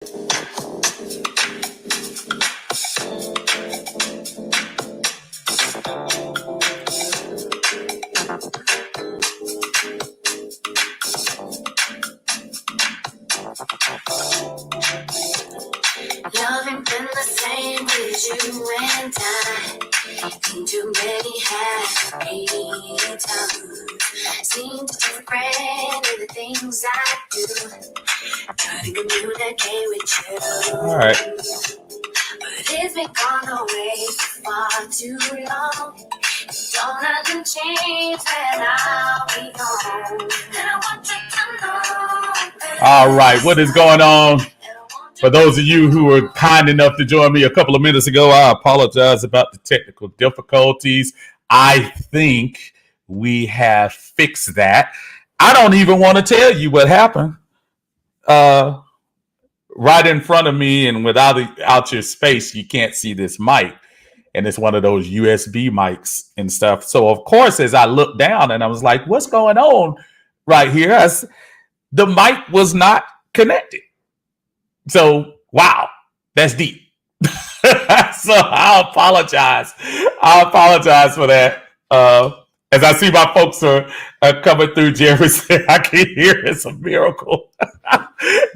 Loving been the same with you and I. Seen too many happy times. Seem to different in the things I do. Try to communicate with you. All right. But it's been gone away for far too long. Don't let them change when I'll be gone. And I want you to know. All right, what is going on? For those of you who were kind enough to join me a couple of minutes ago, I apologize about the technical difficulties. I think we have fixed that. I don't even want to tell you what happened. Right in front of me and without your space, you can't see this mic. And it's one of those USB mics and stuff. So, of course, as I looked down and I was like, what's going on right here? The mic was not connected. So, wow, that's deep. So I apologize. I apologize for that. As I see my folks are coming through, Jerry said, I can hear it's a miracle.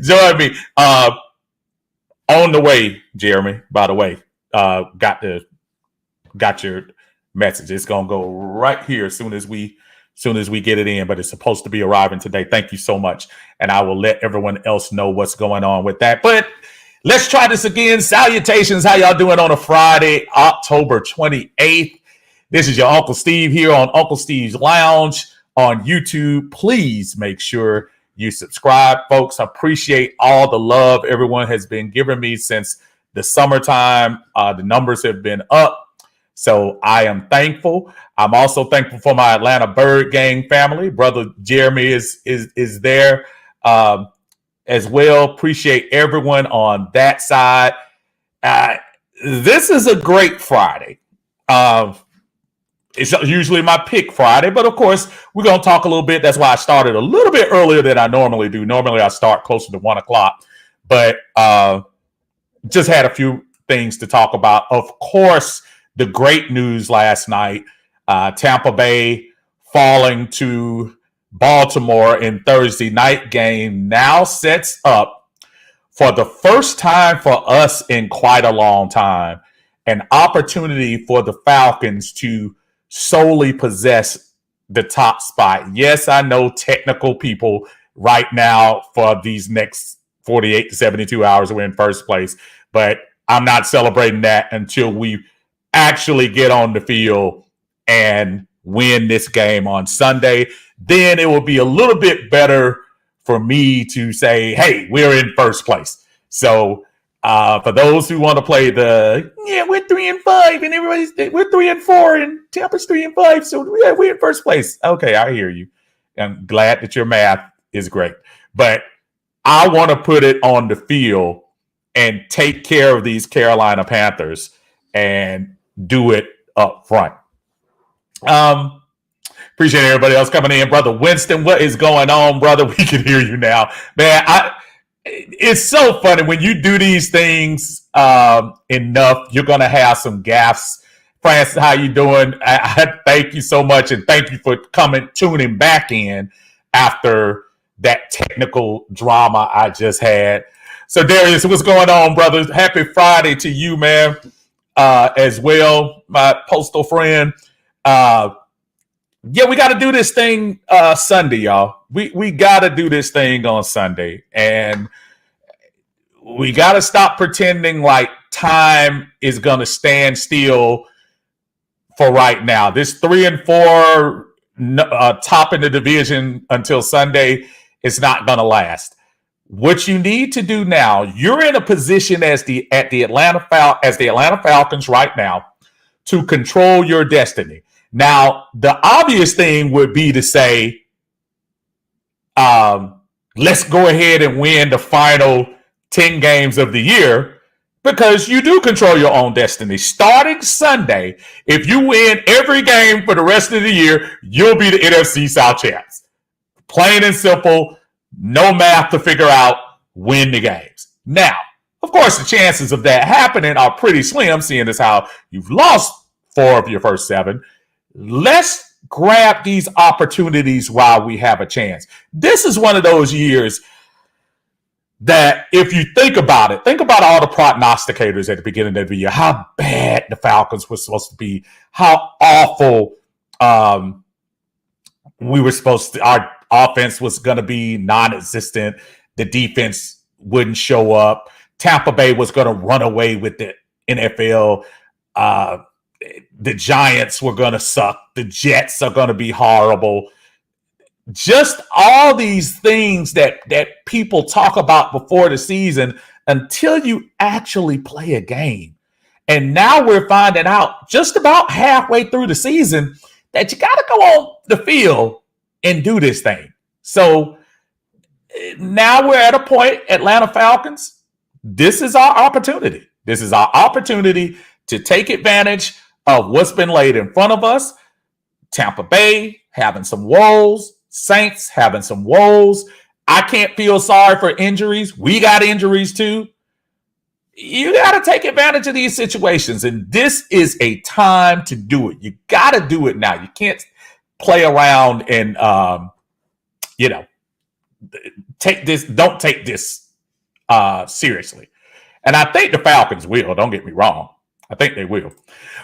Join me. On the way, Jeremy, by the way, got your message. It's going to go right here as soon as we get it in, but it's supposed to be arriving today. Thank you so much. And I will let everyone else know what's going on with that. But let's try this again. Salutations. How y'all doing on a Friday, October 28th? This is your Uncle Steve here on Uncle Steve's Lounge on YouTube. Please make sure you subscribe, folks. I appreciate all the love everyone has been giving me since the summertime. The numbers have been up. So I am thankful. I'm also thankful for my Atlanta Bird Gang family. Brother Jeremy is there as well. Appreciate everyone on that side. This is a great Friday. It's usually my pick Friday, but of course, we're going to talk a little bit. That's why I started a little bit earlier than I normally do. Normally, I start closer to 1 o'clock, but just had a few things to talk about. Of course, the great news last night, Tampa Bay falling to Baltimore in Thursday night game now sets up for the first time for us in quite a long time, an opportunity for the Falcons to solely possess the top spot. Yes, I know technical people right now for these next 48 to 72 hours we're in first place, but I'm not celebrating that until we actually get on the field and win this game on Sunday. Then it will be a little bit better for me to say, hey, we're in first place. So for those who want to play we're 3-5 and we're 3-4 and Tampa's 3-5. So yeah, we're in first place. Okay, I hear you. I'm glad that your math is great. But I want to put it on the field and take care of these Carolina Panthers and do it up front. Appreciate everybody else coming in. Brother Winston, what is going on, brother? We can hear you now. Man, it's so funny when you do these things enough, you're going to have some gaffes. Francis, how you doing? I thank you so much, and thank you for tuning back in after that technical drama I just had. So, Darius, what's going on, brother? Happy Friday to you, man, as well, my postal friend. Yeah, we got to do this thing Sunday, y'all. We got to do this thing on Sunday. And we got to stop pretending like time is going to stand still for right now. This 3-4 top in the division until Sunday is not going to last. What you need to do now, you're in a position as the Atlanta Falcons right now to control your destiny. Now, the obvious thing would be to say, let's go ahead and win the final 10 games of the year, because you do control your own destiny. Starting Sunday, if you win every game for the rest of the year, you'll be the NFC South champs. Plain and simple, no math to figure out, win the games. Now, of course, the chances of that happening are pretty slim, seeing as how you've lost 4 of your first 7. Let's grab these opportunities while we have a chance. This is one of those years that if you think about it, think about all the prognosticators at the beginning of the year, how bad the Falcons were supposed to be, how awful our offense was going to be non-existent. The defense wouldn't show up. Tampa Bay was going to run away with the NFL. The Giants were going to suck. The Jets are going to be horrible. Just all these things that people talk about before the season until you actually play a game. And now we're finding out just about halfway through the season that you got to go on the field and do this thing. So now we're at a point, Atlanta Falcons, this is our opportunity. This is our opportunity to take advantage of what's been laid in front of us. Tampa Bay having some woes. Saints having some woes. I can't feel sorry for injuries. We got injuries too. You got to take advantage of these situations. And this is a time to do it. You got to do it now. You can't play around and, don't take this seriously. And I think the Falcons will. Don't get me wrong. I think they will.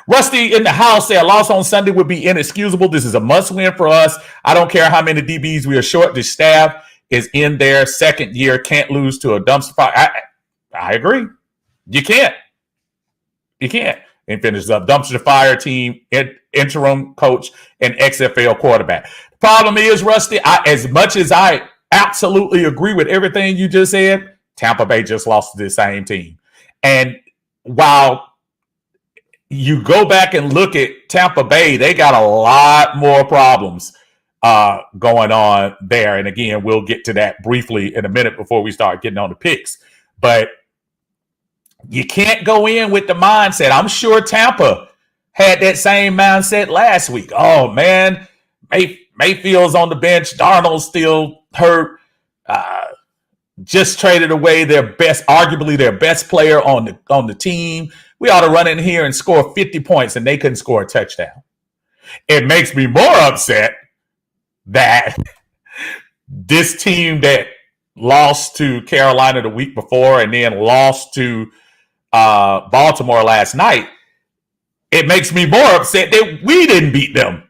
Rusty in the house said, loss on Sunday would be inexcusable. This is a must win for us. I don't care how many DBs we are short. The staff is in their second year. Can't lose to a dumpster fire. I agree. You can't. And finishes up dumpster fire team, interim coach, and XFL quarterback. The problem is, Rusty, as much as I absolutely agree with everything you just said, Tampa Bay just lost to the same team. And while you go back and look at Tampa Bay, they got a lot more problems going on there. And again, we'll get to that briefly in a minute before we start getting on the picks. But you can't go in with the mindset. I'm sure Tampa had that same mindset last week. Oh, man, Mayfield's on the bench. Darnold's still hurt. Just traded away arguably their best player on the team. We ought to run in here and score 50 points, and they couldn't score a touchdown. It makes me more upset that this team that lost to Carolina the week before and then lost to Baltimore last night, it makes me more upset that we didn't beat them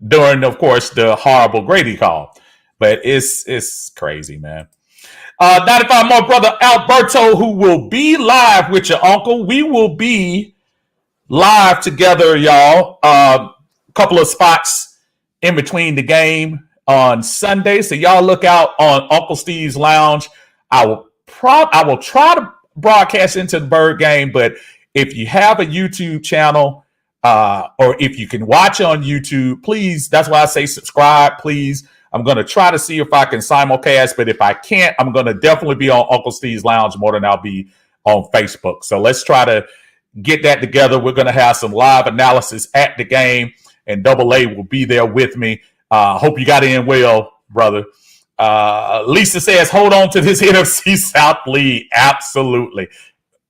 during, of course, the horrible Grady call. But it's crazy, man. 95 more brother Alberto, who will be live with your uncle. We will be live together, y'all. Couple of spots in between the game on Sunday. So y'all look out on Uncle Steve's Lounge. I will try to broadcast into the Bird game, but if you have a YouTube channel or if you can watch on YouTube, please, that's why I say subscribe, please. I'm going to try to see if I can simulcast, but if I can't, I'm going to definitely be on Uncle Steve's Lounge more than I'll be on Facebook. So let's try to get that together. We're going to have some live analysis at the game, and Double A will be there with me. Hope you got in well, brother. Lisa says, hold on to this NFC South lead. Absolutely.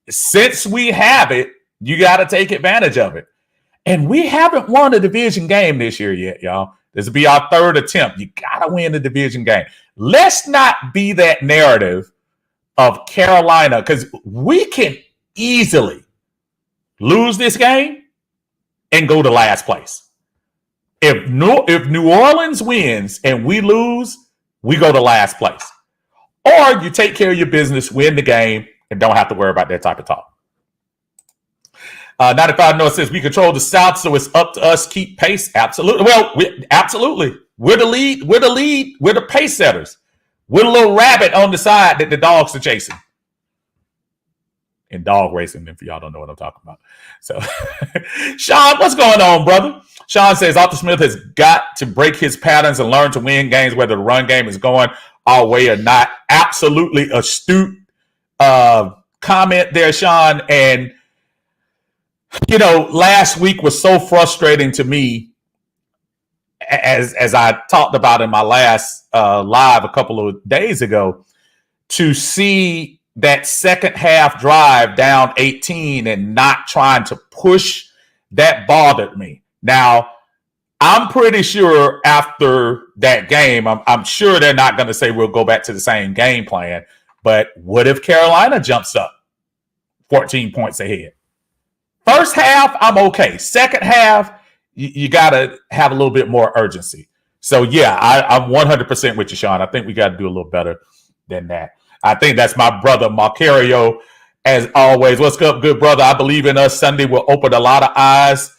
Since we have it, you got to take advantage of it. And we haven't won a division game this year yet, y'all. This will be our third attempt. You got to win the division game. Let's not be that narrative of Carolina, because we can easily lose this game and go to last place. If New Orleans wins and we lose, we go to last place. Or you take care of your business, win the game, and don't have to worry about that type of talk. 95 North says we control the South, so it's up to us keep pace. Absolutely. Well, absolutely. We're the lead. We're the pace setters. We're the little rabbit on the side that the dogs are chasing. In dog racing, if y'all don't know what I'm talking about. So, Sean, what's going on, brother? Sean says Arthur Smith has got to break his patterns and learn to win games, whether the run game is going our way or not. Absolutely astute comment there, Sean. And last week was so frustrating to me, as I talked about in my last live a couple of days ago, to see that second half drive down 18 and not trying to push, that bothered me. Now, I'm pretty sure after that game, I'm sure they're not going to say we'll go back to the same game plan. But what if Carolina jumps up 14 points ahead? First half, I'm okay. Second half, you got to have a little bit more urgency. So, yeah, I'm 100% with you, Sean. I think we got to do a little better than that. I think that's my brother, Marcario, as always. What's up, good brother? I believe in us. Sunday will open a lot of eyes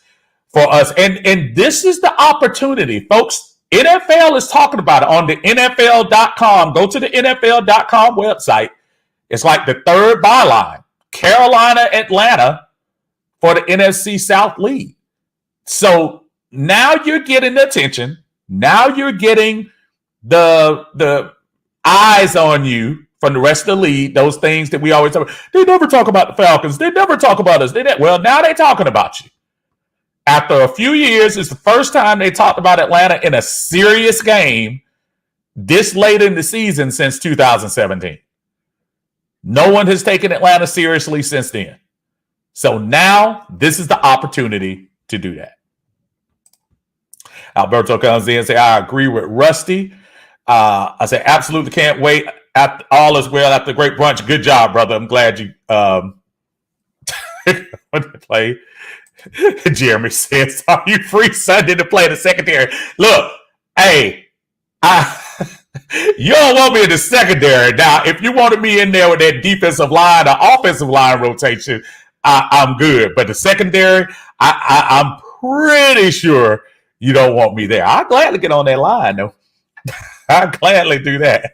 for us. And this is the opportunity, folks. NFL is talking about it on the NFL.com. Go to the NFL.com website. It's like the third byline. Carolina, Atlanta for the NFC South lead. So now you're getting the attention. Now you're getting the eyes on you from the rest of the league. Those things that we always talk about. They never talk about the Falcons. They never talk about us. Well, now they're talking about you. After a few years, it's the first time they talked about Atlanta in a serious game this late in the season since 2017. No one has taken Atlanta seriously since then. So now this is the opportunity to do that. Alberto comes in and says, I agree with Rusty. I say, absolutely can't wait. All is well after the great brunch. Good job, brother. I'm glad you play. Jeremy says, are you free Sunday to play the secondary? Look, hey, you don't want me in the secondary. Now, if you wanted me in there with that defensive line or offensive line rotation, I'm good. But the secondary, I'm pretty sure you don't want me there. I'd gladly get on that line, though. I'd gladly do that.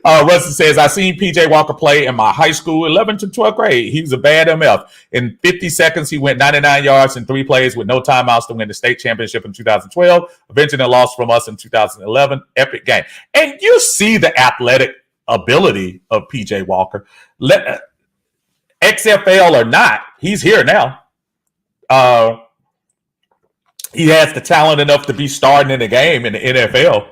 Rusty says, I seen PJ Walker play in my high school, 11th to 12th grade. He was a bad MF. In 50 seconds, he went 99 yards in 3 plays with no timeouts to win the state championship in 2012. Eventually lost from us in 2011. Epic game. And you see the athletic ability of PJ Walker. XFL or not, he's here now. He has the talent enough to be starting in the game in the NFL.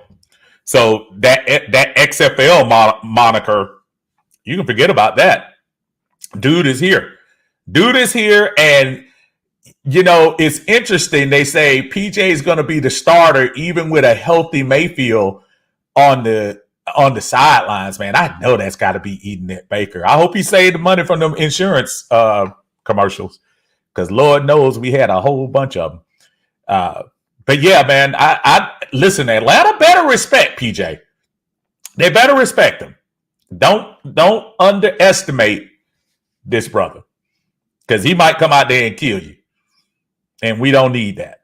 So that XFL moniker, you can forget about that. Dude is here. And, you know, it's interesting. They say PJ is going to be the starter even with a healthy Mayfield on the sidelines, man. I know that's got to be eating at Baker. I hope he saved the money from them insurance commercials because Lord knows we had a whole bunch of them. But yeah, man, I listen, Atlanta better respect PJ. They better respect him. Don't underestimate this brother because he might come out there and kill you. And we don't need that.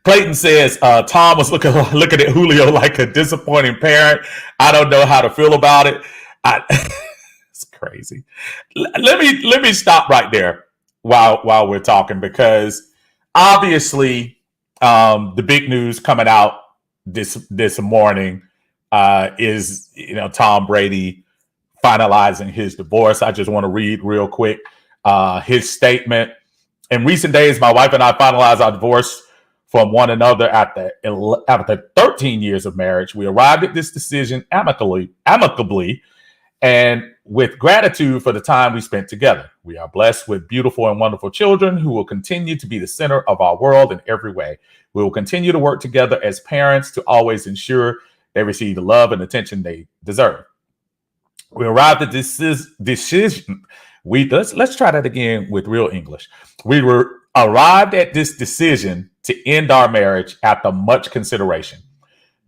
Clayton says, Tom was looking at Julio like a disappointing parent. I don't know how to feel about it. It's crazy. Let me stop right there while we're talking because obviously, the big news coming out this morning is, you know, Tom Brady finalizing his divorce. I just want to read real quick his statement. In recent days, my wife and I finalized our divorce from one another after 13 years of marriage. We arrived at this decision amicably, and with gratitude for the time we spent together. We are blessed with beautiful and wonderful children who will continue to be the center of our world in every way. We will continue to work together as parents to always ensure they receive the love and attention they deserve. We arrived at this decision. Let's try that again with real English. We were arrived at this decision to end our marriage after much consideration.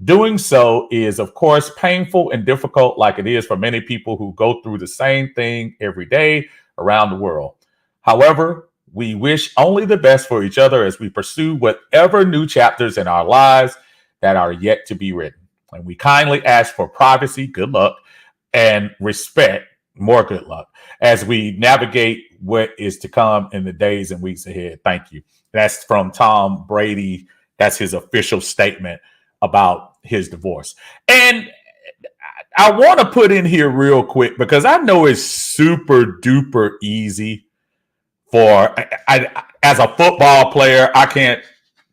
Doing so is, of course, painful and difficult, like it is for many people who go through the same thing every day around the world. However, we wish only the best for each other as we pursue whatever new chapters in our lives that are yet to be written. And we kindly ask for privacy, good luck, and respect, more good luck, as we navigate what is to come in the days and weeks ahead. Thank you. That's from Tom Brady. That's his official statement about his divorce. And I want to put in here real quick because I know it's super duper easy for, as a football player, I can't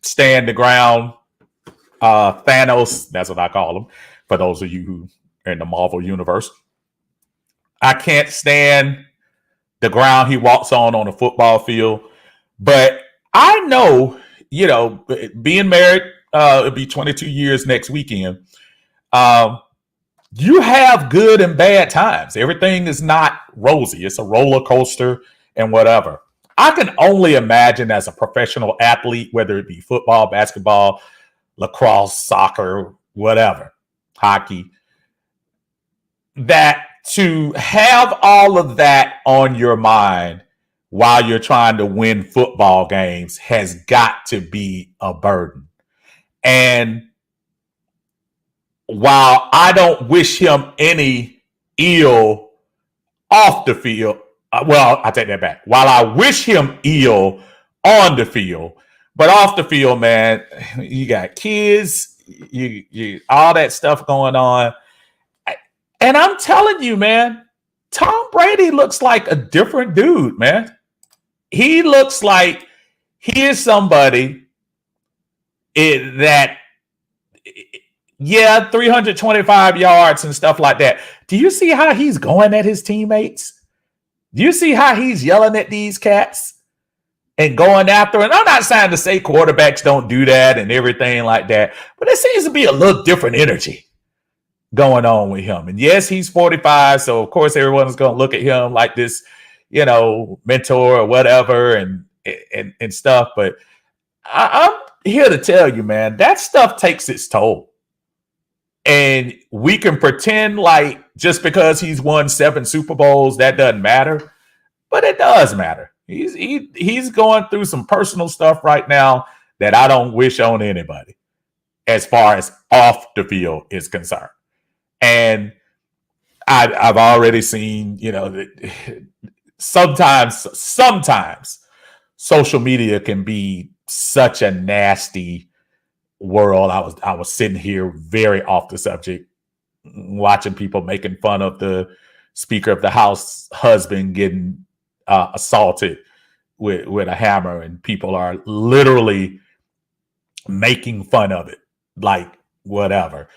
stand the ground. Thanos, that's what I call him, for those of you who are in the Marvel universe. I can't stand the ground he walks on a football field. But I know, being married, it'll be 22 years next weekend. Um, you have good and bad times. Everything is not rosy. It's a roller coaster and whatever. I can only imagine as a professional athlete, whether it be football, basketball, lacrosse, soccer, whatever, hockey, that to have all of that on your mind while you're trying to win football games has got to be a burden. And while I don't wish him any ill off the field, well, I take that back. While I wish him ill on the field, but off the field, man, you got kids, you all that stuff going on. And I'm telling you, man, Tom Brady looks like a different dude, man. He looks like he is somebody that, yeah, 325 yards and stuff like that. Do you see how he's going at his teammates? Do you see how he's yelling at these cats and going after? And I'm not saying to say quarterbacks don't do that and everything like that, but there seems to be a little different energy going on with him. And yes, he's 45, so of course everyone's going to look at him like this, mentor or whatever and stuff. But I'm here to tell you, man, that stuff takes its toll. And we can pretend like just because he's won 7 Super Bowls, that doesn't matter. But it does matter. He's going through some personal stuff right now that I don't wish on anybody as far as off the field is concerned. And I've already seen, sometimes social media can be such a nasty world. I was sitting here very off the subject, watching people making fun of the Speaker of the House husband getting assaulted with a hammer, and people are literally making fun of it, like whatever.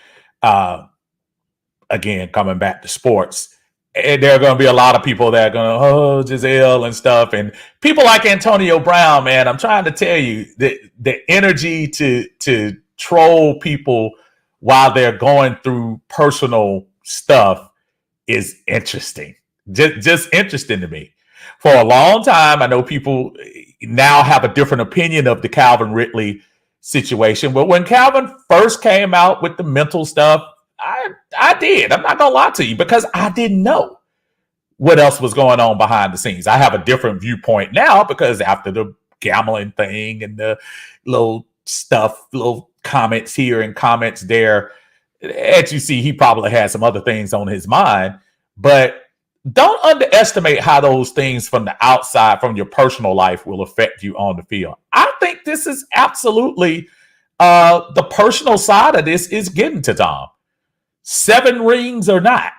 Again, coming back to sports, and there are going to be a lot of people that are going to, oh, Giselle and stuff. And people like Antonio Brown, man, I'm trying to tell you that the energy to troll people while they're going through personal stuff is interesting. Just interesting to me. For a long time, I know people now have a different opinion of the Calvin Ridley situation. But when Calvin first came out with the mental stuff, I did. I'm not going to lie to you, because I didn't know what else was going on behind the scenes. I have a different viewpoint now because after the gambling thing and the little stuff, little comments here and comments there, as you see, he probably had some other things on his mind. But don't underestimate how those things from the outside, from your personal life, will affect you on the field. I think this is absolutely the personal side of this is getting to Tom. 7 rings or not,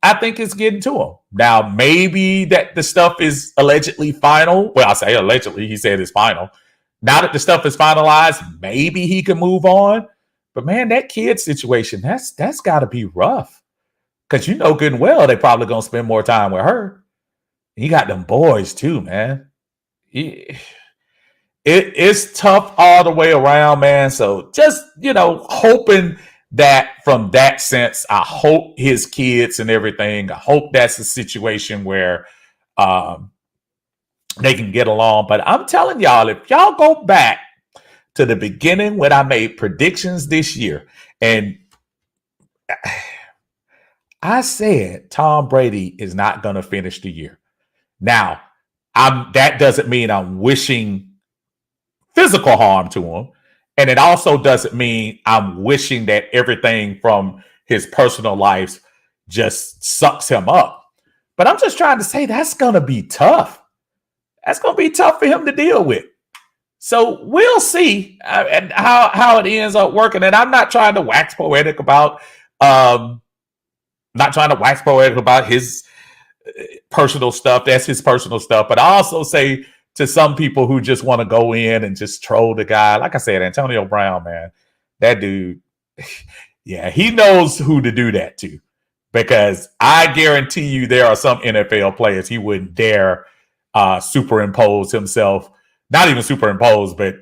I think it's getting to him. Now, maybe that the stuff is allegedly final. Well, I say allegedly, he said it's final. Now that the stuff is finalized, maybe he can move on. But man, that kid situation, that's got to be rough. Because you know good and well they probably going to spend more time with her. You got them boys too, man. It's tough all the way around, man. So just, hoping that from that sense, I hope his kids and everything, I hope that's a situation where they can get along. But I'm telling y'all, if y'all go back to the beginning when I made predictions this year, and I said Tom Brady is not going to finish the year. Now, that doesn't mean I'm wishing physical harm to him. And it also doesn't mean I'm wishing that everything from his personal life just sucks him up. But I'm just trying to say that's going to be tough. That's going to be tough for him to deal with. So we'll see and how it ends up working. And I'm not trying to wax poetic about his personal stuff. That's his personal stuff. But I also say to some people who just want to go in and just troll the guy, like I said, Antonio Brown, man, that dude, yeah, he knows who to do that to. because I guarantee you there are some NFL players he wouldn't dare superimpose himself, not even superimpose, but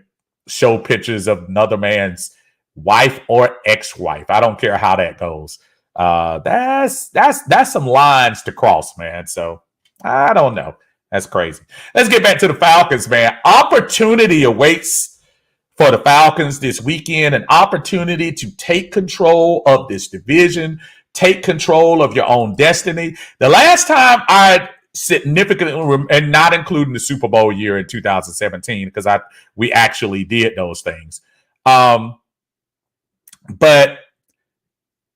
show pictures of another man's wife or ex-wife. I don't care how that goes. That's some lines to cross, man. So I don't know. That's crazy. Let's get back to the Falcons, man. Opportunity awaits for the Falcons this weekend, an opportunity to take control of this division, take control of your own destiny. The last time I significantly, and not including the Super Bowl year in 2017, because we actually did those things. But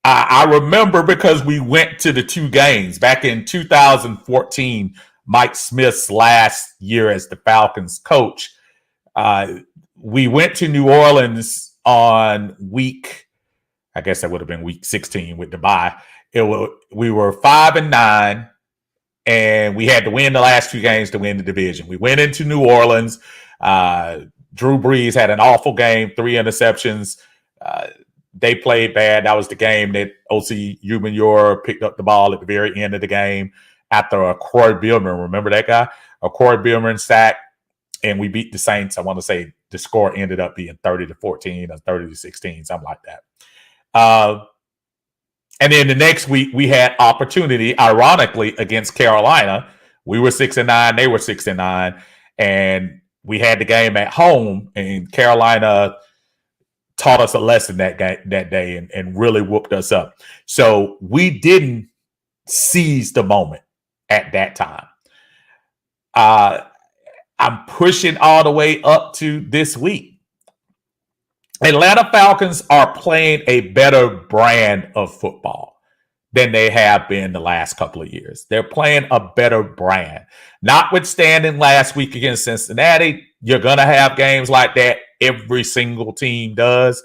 I remember because we went to the two games back in 2014, Mike Smith's last year as the Falcons coach. We went to New Orleans on I guess that would have been week 16 with the bye. We were 5-9, and we had to win the last two games to win the division. We went into New Orleans. Drew Brees had an awful game, 3 interceptions. They played bad. That was the game that O.C. Umenyor picked up the ball at the very end of the game after a Corey Billman. Remember that guy? A Corey Billman sack, and we beat the Saints. I want to say the score ended up being 30-14 or 30-16, something like that. And then the next week we had opportunity, ironically, against Carolina. We were 6-9, they were 6-9, and we had the game at home, and Carolina taught us a lesson that day and really whooped us up. So we didn't seize the moment at that time. I'm pushing all the way up to this week. Atlanta Falcons are playing a better brand of football than they have been the last couple of years. They're playing a better brand. Notwithstanding last week against Cincinnati, you're going to have games like that. Every single team does.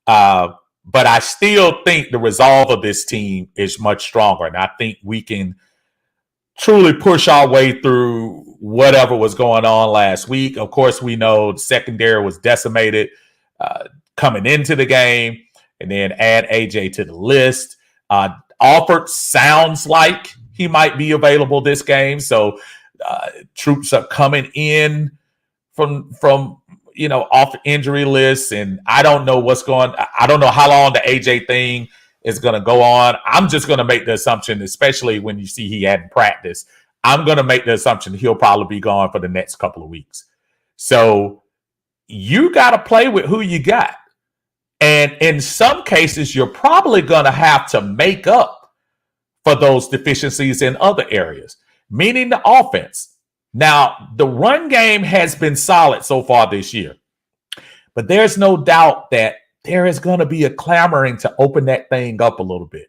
But I still think the resolve of this team is much stronger. And I think we can truly push our way through whatever was going on last week. Of course, we know the secondary was decimated coming into the game, and then add AJ to the list. Alford sounds like he might be available this game. So troops are coming in from off injury lists, and I don't know I don't know how long the AJ thing is going to go on. I'm just going to make the assumption, especially when you see he hadn't practiced, I'm going to make the assumption he'll probably be gone for the next couple of weeks. So you got to play with who you got. And in some cases, you're probably going to have to make up for those deficiencies in other areas, meaning the offense. Now, the run game has been solid so far this year, but there's no doubt that there is going to be a clamoring to open that thing up a little bit.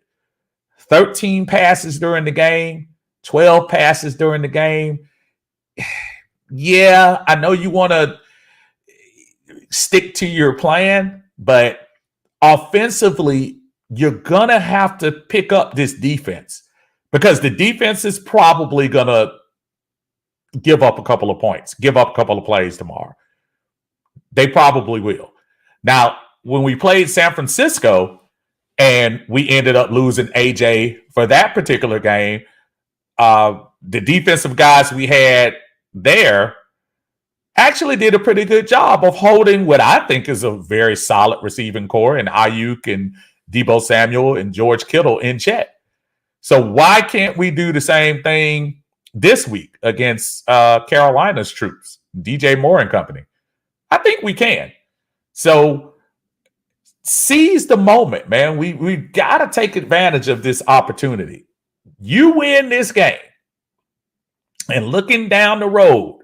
13 passes during the game, 12 passes during the game. Yeah, I know you want to stick to your plan, but offensively, you're going to have to pick up this defense because the defense is probably going to give up a couple of points, give up a couple of plays tomorrow. They probably will. Now, when we played San Francisco and we ended up losing AJ for that particular game, the defensive guys we had there actually did a pretty good job of holding what I think is a very solid receiving core in Ayuk and Deebo Samuel and George Kittle in check. So why can't we do the same thing this week against Carolina's troops, DJ Moore and company? I think we can. So seize the moment, man. We got to take advantage of this opportunity. You win this game, and looking down the road,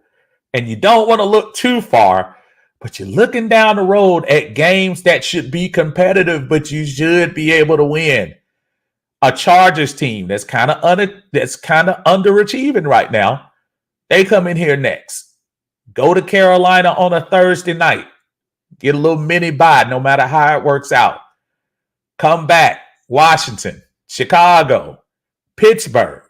and you don't want to look too far, but you're looking down the road at games that should be competitive, but you should be able to win. A Chargers team that's kind of underachieving right now. They come in here next. Go to Carolina on a Thursday night. Get a little mini bye, no matter how it works out. Come back. Washington, Chicago, Pittsburgh.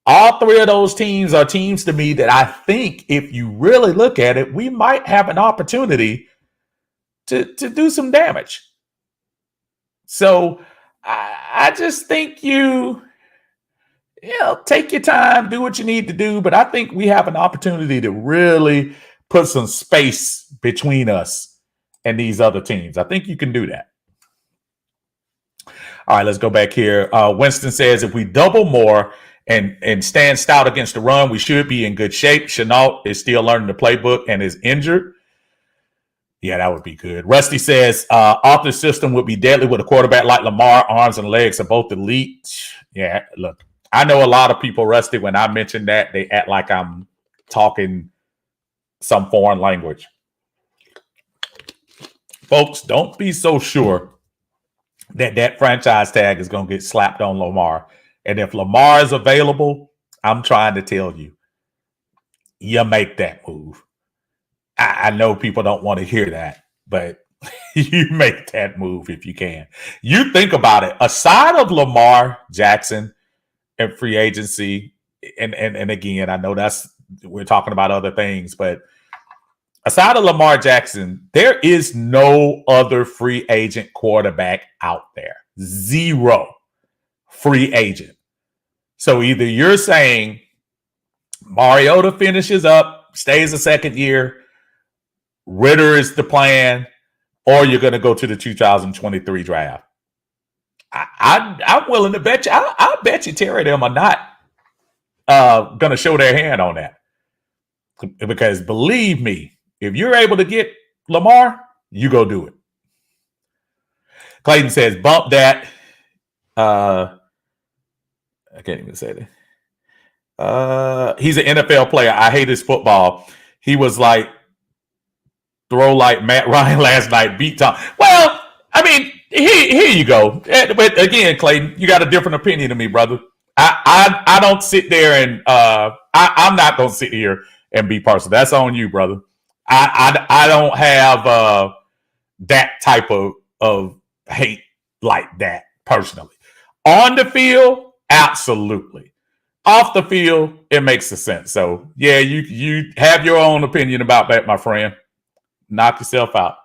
All three of those teams are teams to me that I think if you really look at it, we might have an opportunity to do some damage. So I just think take your time, do what you need to do. But I think we have an opportunity to really put some space between us and these other teams. I think you can do that. All right, let's go back here. Winston says if we double more and stand stout against the run, we should be in good shape. Chenault is still learning the playbook and is injured. Yeah, that would be good. Rusty says Arthur's system would be deadly with a quarterback like Lamar. Arms and legs are both elite. Yeah, look, I know a lot of people, Rusty, when I mention that, they act like I'm talking some foreign language. Folks, don't be so sure that franchise tag is going to get slapped on Lamar. And if Lamar is available, I'm trying to tell you, you make that move. I know people don't want to hear that, but you make that move if you can. You think about it. Aside of Lamar Jackson and free agency, and again, I know we're talking about other things, but aside of Lamar Jackson, there is no other free agent quarterback out there. Zero free agent. So either you're saying Mariota finishes up, stays a second year, Ritter is the plan, or you're going to go to the 2023 draft. I'm willing to bet you. I bet you Terry them are not going to show their hand on that. Because believe me, if you're able to get Lamar, you go do it. Clayton says, bump that. I can't even say that. He's an NFL player. I hate his football. He was like, throw like Matt Ryan last night, beat Tom. Well, I mean, here you go. But again, Clayton, you got a different opinion than me, brother. I don't sit there and I'm not going to sit here and be personal. That's on you, brother. I don't have that type of hate like that personally. On the field, absolutely. Off the field, it makes sense. So yeah, you have your own opinion about that, my friend. Knock yourself out.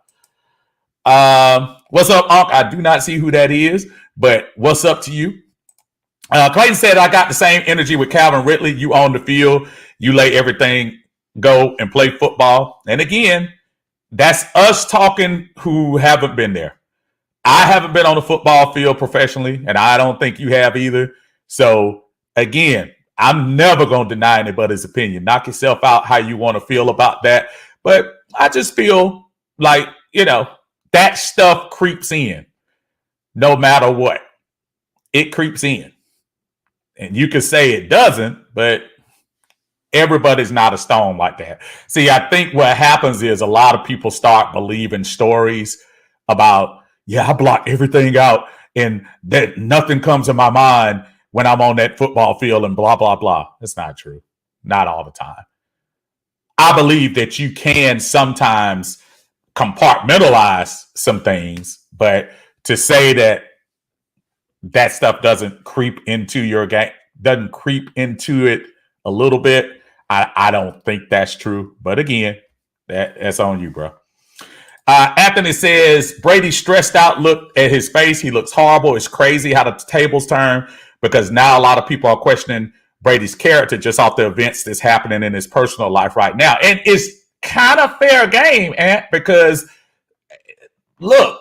What's up, Unc? I do not see who that is, but what's up to you? Clayton said, I got the same energy with Calvin Ridley. You on the field, you lay everything go and play football. And again, that's us talking who haven't been there. I haven't been on the football field professionally, and I don't think you have either. So again, I'm never going to deny anybody's opinion. Knock yourself out how you want to feel about that. But I just feel like, that stuff creeps in no matter what. It creeps in. And you can say it doesn't, but everybody's not a stone like that. See, I think what happens is a lot of people start believing stories about, I block everything out and that nothing comes to my mind when I'm on that football field and blah, blah, blah. That's not true. Not all the time. I believe that you can sometimes compartmentalize some things, but to say that stuff doesn't creep into your game, doesn't creep into it a little bit, I don't think that's true. But again, that's on you, bro. Anthony says, Brady stressed out. Look at his face. He looks horrible. It's crazy how the tables turn because now a lot of people are questioning Brady's character just off the events that's happening in his personal life right now. And it's kind of fair game, Ant, because look,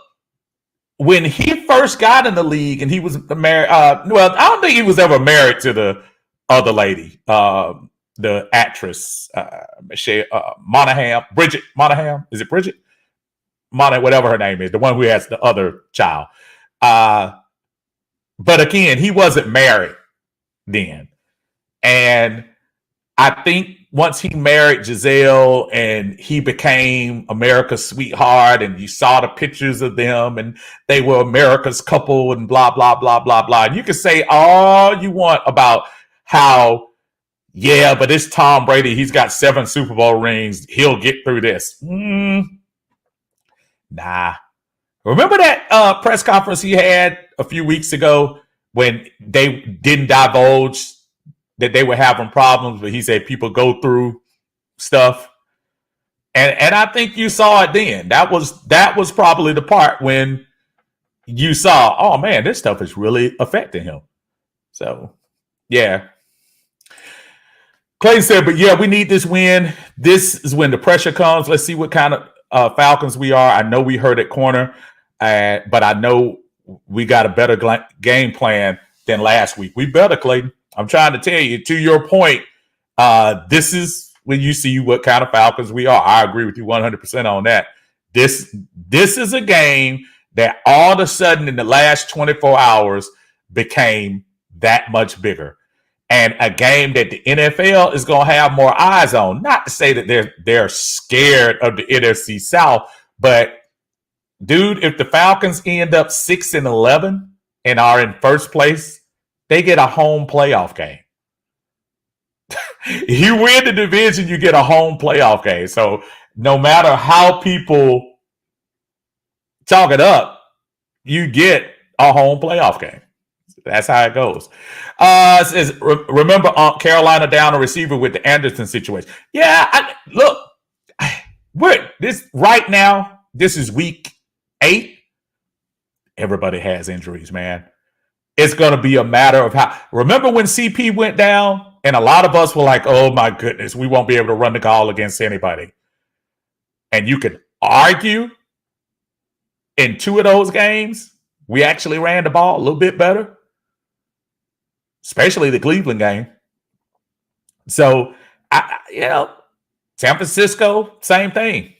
when he first got in the league and he was married, I don't think he was ever married to the other lady, the actress, Michelle Monaghan, Bridget Monaghan. Is it Bridget? Monaghan, whatever her name is, the one who has the other child. But again, he wasn't married then. And I think once he married Giselle and he became America's sweetheart and you saw the pictures of them and they were America's couple and blah, blah, blah, blah, blah. And you can say all you want about how, but it's Tom Brady. He's got 7 Super Bowl rings. He'll get through this. Nah. Remember that press conference he had a few weeks ago when they didn't divulge that they were having problems, but he said people go through stuff. And I think you saw it then. That was probably the part when you saw, oh man, this stuff is really affecting him. So, yeah. Clayton said, but yeah, we need this win. This is when the pressure comes. Let's see what kind of Falcons we are. I know we hurt at corner, but I know we got a better game plan than last week. We better, Clayton. I'm trying to tell you, to your point, this is when you see what kind of Falcons we are. I agree with you 100% on that. This is a game that all of a sudden in the last 24 hours became that much bigger. And a game that the NFL is going to have more eyes on. Not to say that they're scared of the NFC South, but dude, if the Falcons end up 6-11 and are in first place, they get a home playoff game. You win the division, you get a home playoff game. So no matter how people chalk it up, you get a home playoff game. That's how it goes. It says, remember Carolina down a receiver with the Anderson situation. Yeah, look, this right now, this is week 8. Everybody has injuries, man. It's going to be a matter of how. Remember when CP went down and a lot of us were like, oh my goodness, we won't be able to run the ball against anybody. And you could argue in 2 of those games, we actually ran the ball a little bit better. Especially the Cleveland game. So, San Francisco, same thing.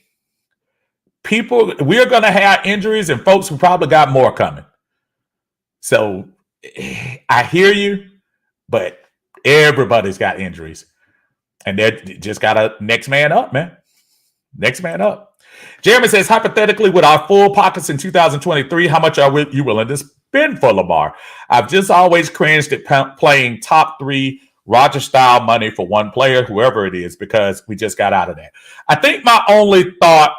We're going to have injuries and folks who probably got more coming. So, I hear you, but everybody's got injuries. And they just got a next man up, man. Next man up. Jeremy says, hypothetically, with our full pockets in 2023, how much are you willing to spend for Lamar? I've just always cringed at playing top 3 Roger-style money for one player, whoever it is, because we just got out of that. I think my only thought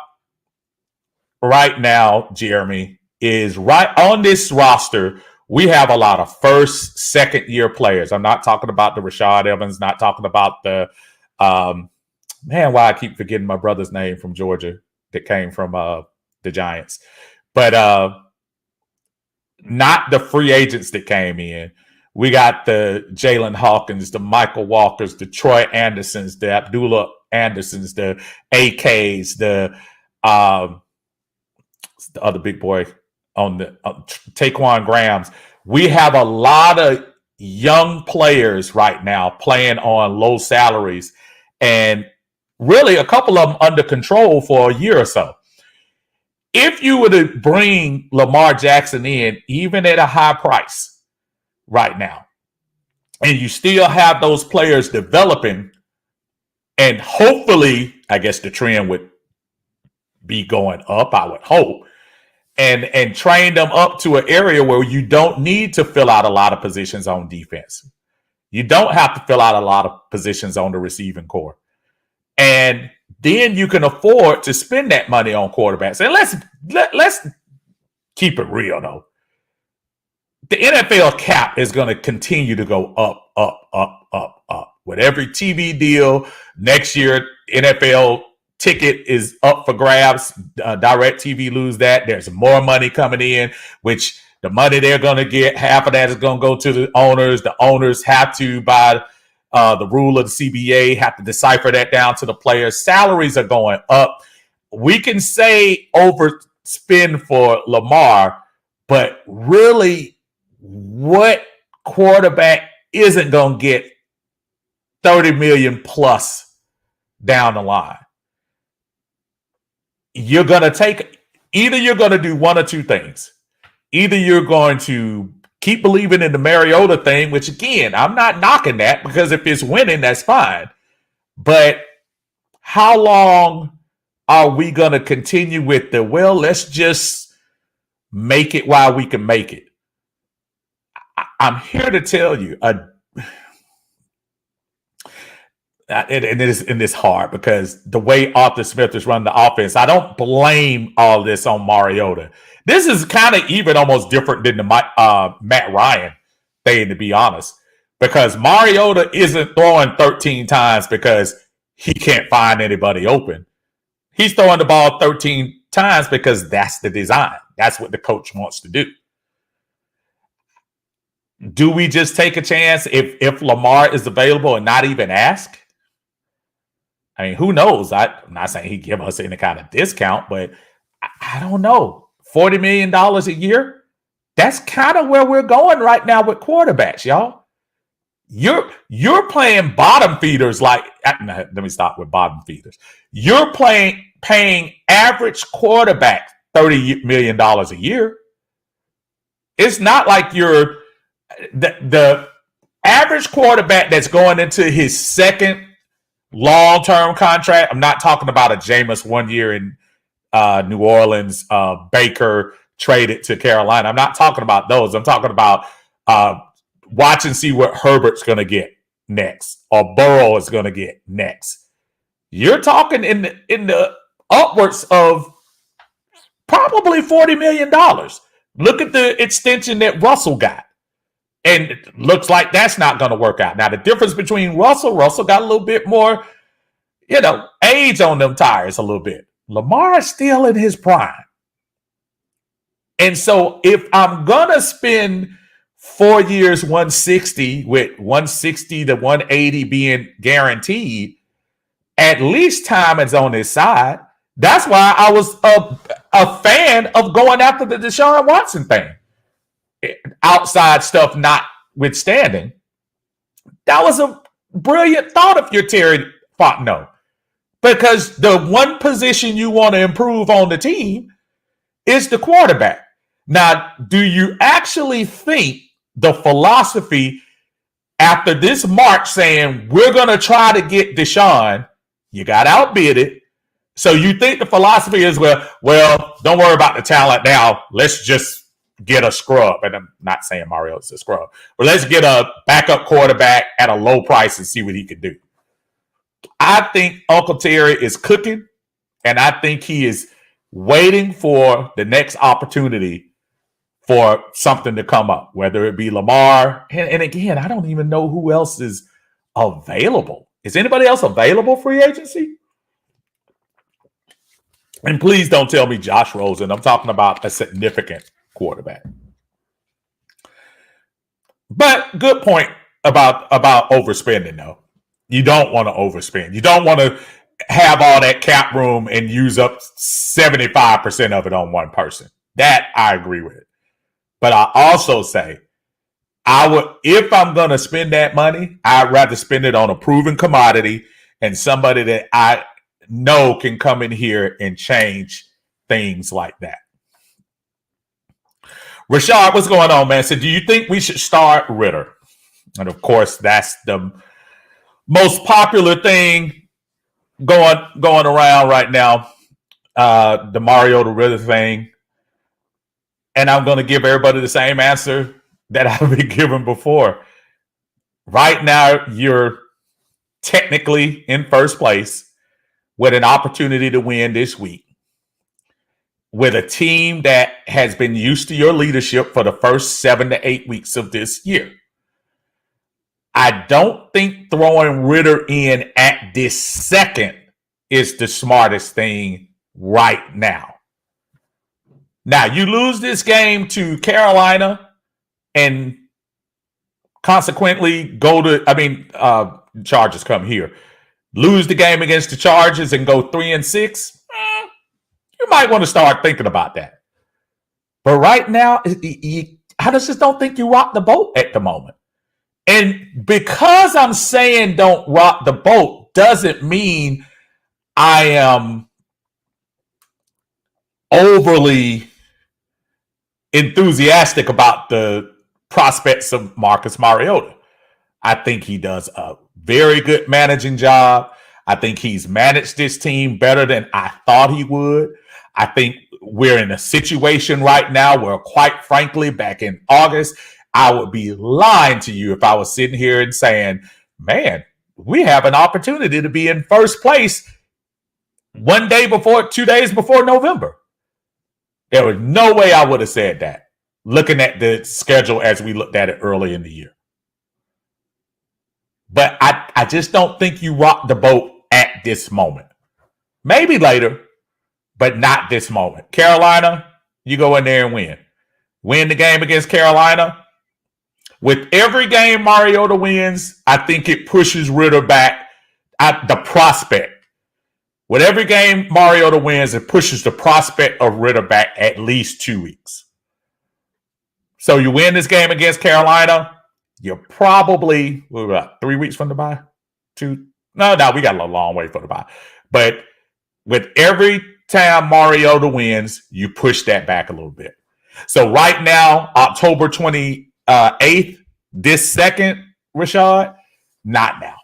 right now, Jeremy, is right on this roster, we have a lot of first, second-year players. I'm not talking about the Rashad Evans, not talking about the why I keep forgetting my brother's name from Georgia that came from the Giants. But not the free agents that came in. We got the Jalen Hawkins, the Michael Walkers, the Troy Andersons, the Abdullah Andersons, the AKs, the other big boy on the Taquan Grahams. We have a lot of young players right now playing on low salaries, and really a couple of them under control for a year or so. If you were to bring Lamar Jackson in, even at a high price right now, and you still have those players developing, and hopefully, I guess the trend would be going up, I would hope, and train them up to an area where you don't need to fill out a lot of positions on defense. You don't have to fill out a lot of positions on the receiving core. And then you can afford to spend that money on quarterbacks. And let's keep it real, though. The NFL cap is going to continue to go up, up, up, up, up. With every TV deal next year, NFL ticket is up for grabs. DirecTV lose that. There's more money coming in, which the money they're going to get, half of that is going to go to the owners. The owners have to, by the rule of the CBA, have to decipher that down to the players. Salaries are going up. We can say overspend for Lamar, but really, what quarterback isn't going to get $30 million plus down the line? You're going to you're going to do one or two things. Either you're going to keep believing in the Mariota thing, which again, I'm not knocking that, because if it's winning, that's fine. But how long are we going to continue with let's just make it while we can make it? I'm here to tell you, and it's hard because the way Arthur Smith is running the offense, I don't blame all this on Mariota. This is kind of even almost different than the Matt Ryan thing, to be honest, because Mariota isn't throwing 13 times because he can't find anybody open. He's throwing the ball 13 times because that's the design. That's what the coach wants to do. Do we just take a chance if Lamar is available and not even ask? I mean, who knows? I'm not saying he give us any kind of discount, but I don't know. $40 million a year? That's kind of where we're going right now with quarterbacks, y'all. You're playing bottom feeders like, let me stop with bottom feeders. You're paying average quarterback $30 million a year. It's not like you're the average quarterback that's going into his second long-term contract. I'm not talking about a Jameis 1 year in New Orleans, Baker traded to Carolina. I'm not talking about those. I'm talking about watch and see what Herbert's going to get next or Burrow is going to get next. You're talking in the upwards of probably $40 million. Look at the extension that Russell got. And it looks like that's not going to work out. Now, the difference between Russell got a little bit more, age on them tires a little bit. Lamar is still in his prime. And so if I'm going to spend 4 years, 160, with 160 to 180 being guaranteed, at least time is on his side. That's why I was a fan of going after the Deshaun Watson thing. Outside stuff notwithstanding, that was a brilliant thought if you're Terry Fontenot. Because the one position you want to improve on the team is the quarterback. Now, do you actually think the philosophy after this March saying we're going to try to get Deshaun, you got outbid it. So you think the philosophy is, well, don't worry about the talent now. Let's just get a scrub. And I'm not saying Mario is a scrub, but let's get a backup quarterback at a low price and see what he can do. I think Uncle Terry is cooking, and I think he is waiting for the next opportunity for something to come up, whether it be Lamar. And again, I don't even know who else is available. Is anybody else available free agency? And please don't tell me Josh Rosen. I'm talking about a significant quarterback. But good point about overspending, though. You don't want to overspend. You don't want to have all that cap room and use up 75% of it on one person. That I agree with. But I also say, if I'm going to spend that money, I'd rather spend it on a proven commodity and somebody that I know can come in here and change things like that. Rashad, what's going on, man? So do you think we should start Ritter? And of course, that's the most popular thing going around right now. The Mario to Ritter thing. And I'm going to give everybody the same answer that I've been given before. Right now, you're technically in first place with an opportunity to win this week, with a team that has been used to your leadership for the first 7 to 8 weeks of this year. I don't think throwing Ritter in at this second is the smartest thing right now. Now, you lose this game to Carolina and consequently Chargers come here. Lose the game against the Chargers and go 3-6. You might want to start thinking about that. But right now, I just don't think you rock the boat at the moment. And because I'm saying don't rock the boat doesn't mean I am overly enthusiastic about the prospects of Marcus Mariota. I think he does a very good managing job. I think he's managed this team better than I thought he would. I think we're in a situation right now where, quite frankly, back in August, I would be lying to you if I was sitting here and saying, man, we have an opportunity to be in first place 2 days before November. There was no way I would have said that, looking at the schedule as we looked at it early in the year. But I just don't think you rock the boat at this moment. Maybe later, but not this moment. Carolina, you go in there and win. Win the game against Carolina. With every game Mariota wins, I think it pushes Ritter back at the prospect. With every game Mariota wins, it pushes the prospect of Ritter back at least 2 weeks. So you win this game against Carolina, you're probably 3 weeks from the bye. No, we got a long way for the bye. But with every time Mariota wins, you push that back a little bit. So right now, October 28th, this second, Rashad, not now.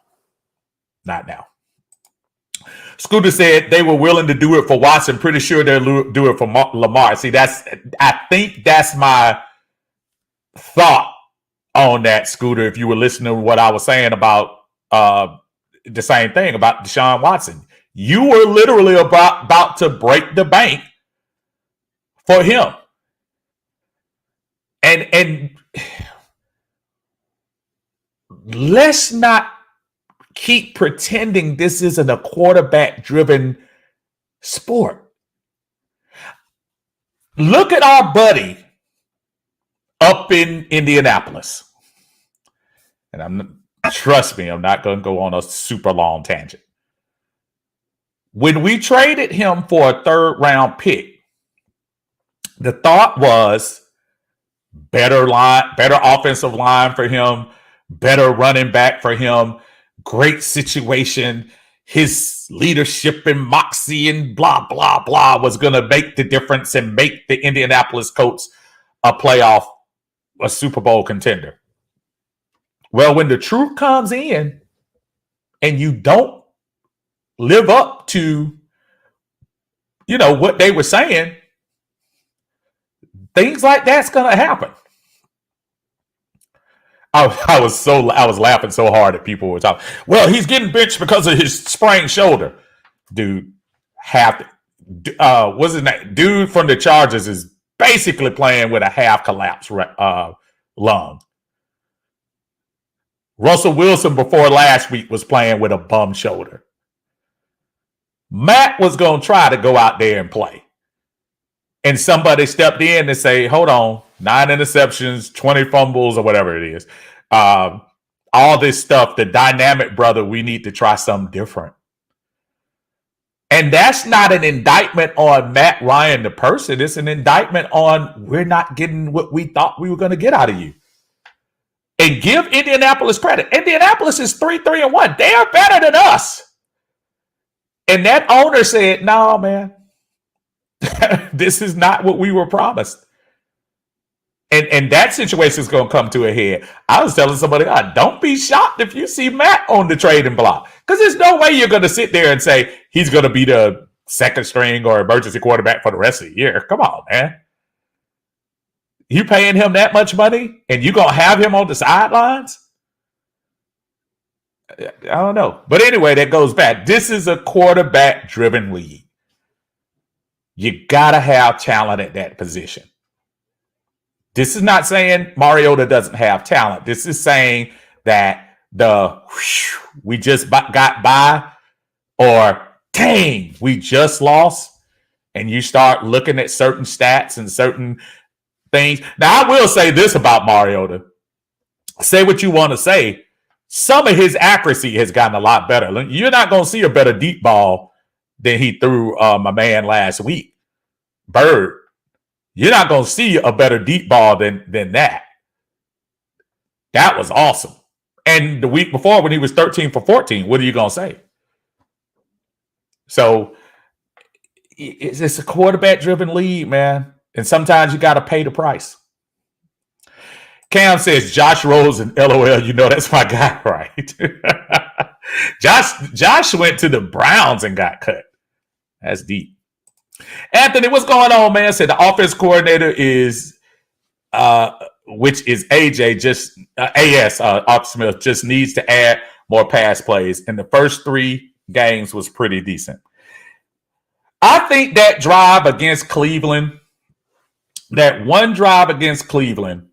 Not now. Scooter said they were willing to do it for Watson. Pretty sure they'll do it for Lamar. See, I think that's my thought on that, Scooter. If you were listening to what I was saying about the same thing about Deshaun Watson, you were literally about to break the bank for him. And let's not keep pretending this isn't a quarterback-driven sport. Look at our buddy up in Indianapolis. And trust me, I'm not going to go on a super long tangent. When we traded him for a third-round pick, the thought was better offensive line for him, better running back for him, great situation. His leadership and moxie and blah, blah, blah was going to make the difference and make the Indianapolis Colts a Super Bowl contender. Well, when the truth comes in and you don't live up to, what they were saying, things like that's going to happen. I was laughing so hard at people who were talking. Well, he's getting benched because of his sprained shoulder. Dude, what's his name? Dude from the Chargers is basically playing with a half collapsed lung. Russell Wilson before last week was playing with a bum shoulder. Matt was going to try to go out there and play. And somebody stepped in and say, hold on, 9 interceptions, 20 fumbles, or whatever it is. All this stuff, the dynamic brother, we need to try something different. And that's not an indictment on Matt Ryan, the person. It's an indictment on we're not getting what we thought we were going to get out of you. And give Indianapolis credit. Indianapolis is 3-1. They are better than us. And that owner said, no, man. This is not what we were promised. And that situation is going to come to a head. I was telling somebody, don't be shocked if you see Matt on the trading block. Because there's no way you're going to sit there and say he's going to be the second string or emergency quarterback for the rest of the year. Come on, man. You paying him that much money and you going to have him on the sidelines? I don't know. But anyway, that goes back. This is a quarterback-driven league. You got to have talent at that position. This is not saying Mariota doesn't have talent. This is saying that we just got by or dang, we just lost. And you start looking at certain stats and certain things. Now, I will say this about Mariota. Say what you want to say. Some of his accuracy has gotten a lot better. You're not going to see a better deep ball than he threw my man last week, Bird. You're not going to see a better deep ball than that. That was awesome. And the week before when he was 13 for 14, what are you going to say? So it's a quarterback-driven league, man. And sometimes you got to pay the price. Cam says, Josh Rosen, LOL, that's my guy, right? Josh went to the Browns and got cut. That's deep. Anthony, what's going on, man? Said the offense coordinator is, which is Arthur Smith, just needs to add more pass plays. And the first 3 games was pretty decent. I think that drive against Cleveland, that one drive against Cleveland,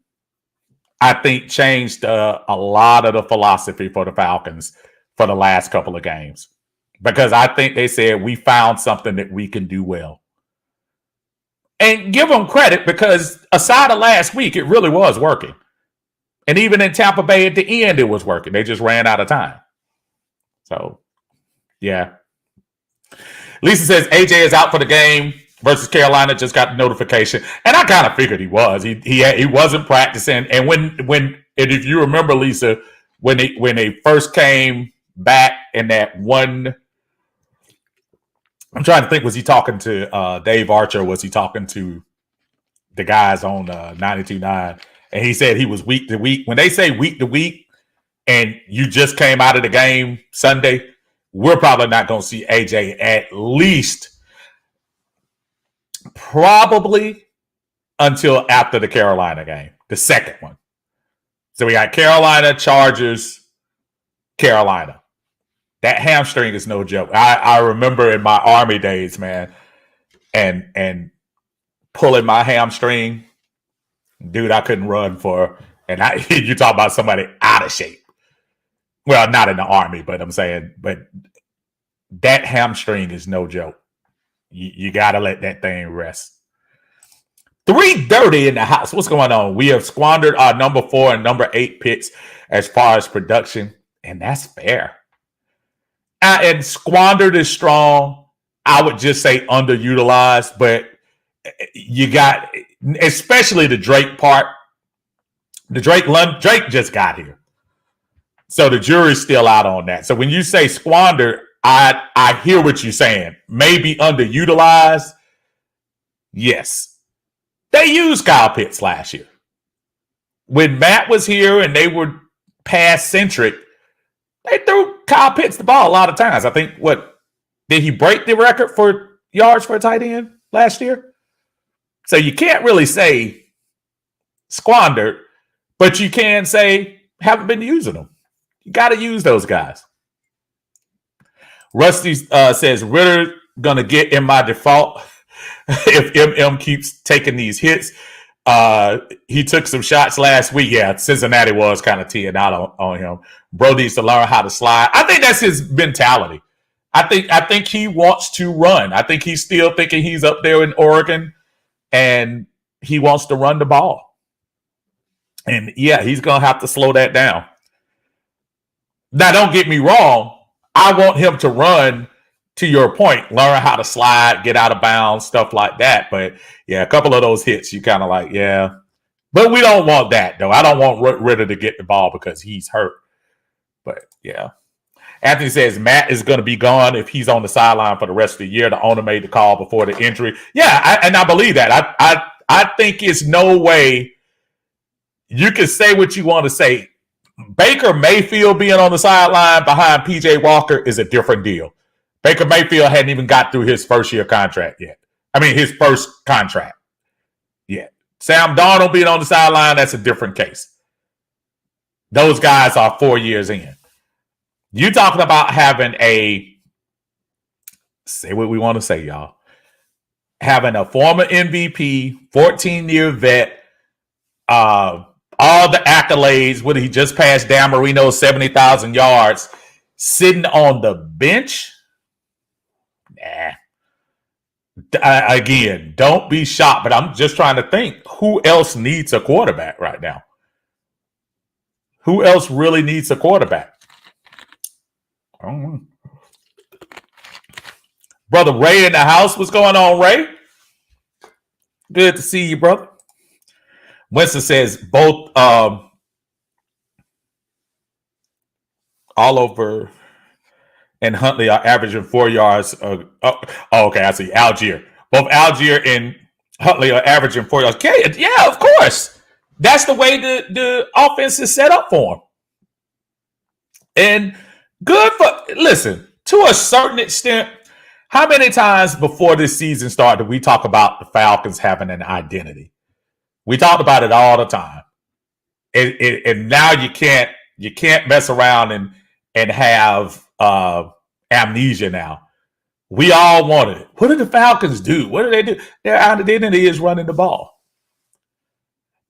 I think changed a lot of the philosophy for the Falcons for the last couple of games. Because I think they said, we found something that we can do well. And give them credit because aside of last week, it really was working. And even in Tampa Bay at the end, it was working. They just ran out of time. So, yeah. Lisa says AJ is out for the game versus Carolina. Just got the notification, and I kind of figured he was. He wasn't practicing. And and if you remember, Lisa, when they first came back in that one, I'm trying to think. Was he talking to Dave Archer? Or was he talking to the guys on 92.9? And he said he was week to week. When they say week to week, and you just came out of the game Sunday, we're probably not going to see AJ at least probably until after the Carolina game, the second one. So we got Carolina, Chargers, Carolina. That hamstring is no joke. I remember in my Army days, man, and pulling my hamstring, dude, I couldn't run for. And you talk about somebody out of shape. Well, not in the Army, but I'm saying, but that hamstring is no joke. You got to let that thing rest. 3:30 in the house. What's going on? We have squandered our number 4 and number 8 picks as far as production, and that's fair. And squandered is strong. I would just say underutilized, but you got, especially the Drake part. The Drake just got here. So the jury's still out on that. So when you say squandered, I hear what you're saying. Maybe underutilized. Yes. They used Kyle Pitts last year. When Matt was here and they were pass centric, they threw Kyle Pitts the ball a lot of times. I think, did he break the record for yards for a tight end last year? So you can't really say squandered, but you can say haven't been using them. You got to use those guys. Rusty says Ritter gonna get in my default if MM keeps taking these hits. He took some shots last week. Yeah, Cincinnati was kind of teeing out on him. Bro needs to learn how to slide. I think that's his mentality. I think he wants to run. I think he's still thinking he's up there in Oregon and he wants to run the ball. And yeah, he's gonna have to slow that down. Now, don't get me wrong. I want him to run, to your point, learn how to slide, get out of bounds, stuff like that. But yeah, a couple of those hits, you kind of like, yeah. But we don't want that, though. I don't want Ritter to get the ball because he's hurt. But yeah. Anthony says Matt is going to be gone if he's on the sideline for the rest of the year. The owner made the call before the injury. Yeah, and I believe that. I think it's no way you can say what you want to say. Baker Mayfield being on the sideline behind P.J. Walker is a different deal. Baker Mayfield hadn't even got through his first year contract yet. I mean, his first contract yet. Sam Darnold being on the sideline, that's a different case. Those guys are 4 years in. You talking about having say what we want to say, y'all. Having a former MVP, 14-year vet, all the accolades, what he just passed Dan Marino 70,000 yards, sitting on the bench. Nah. Again, don't be shocked, but I'm just trying to think who else needs a quarterback right now. Who else really needs a quarterback? I don't know. Brother Ray in the house. What's going on, Ray? Good to see you, brother. Winston says both Oliver and Huntley are averaging 4 yards. Okay, I see. Algier. Both Algier and Huntley are averaging 4 yards. Okay, yeah, of course. That's the way the offense is set up for them. And good for, listen, to a certain extent, how many times before this season started did we talk about the Falcons having an identity? We talked about it all the time. And now you can't mess around and have amnesia now. We all wanted it. What do the Falcons do? What do they do? Their identity is running the ball.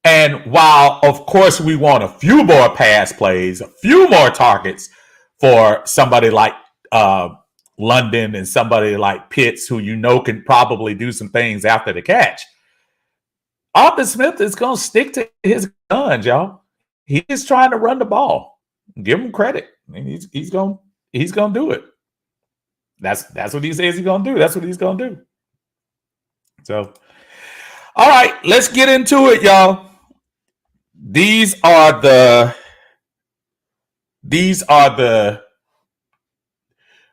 And while, of course, we want a few more pass plays, a few more targets for somebody like London and somebody like Pitts, who you know can probably do some things after the catch, Arthur Smith is going to stick to his guns, y'all. he is trying to run the ball. Give him credit. I mean, he's gonna do it. That's what he says he's gonna do. That's what he's gonna do. So, all right, let's get into it, y'all. These are the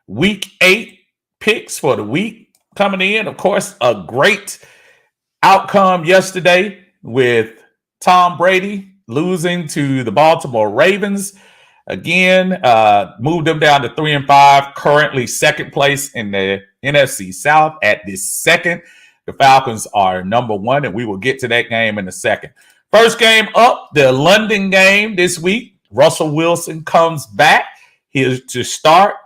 week 8 picks for the week coming in. Of course, a great outcome yesterday with Tom Brady losing to the Baltimore Ravens. Again, moved them down to 3-5, currently second place in the NFC South at this second. The Falcons are number 1, and we will get to that game in a second. First game up, the London game this week. Russell Wilson comes back here to start.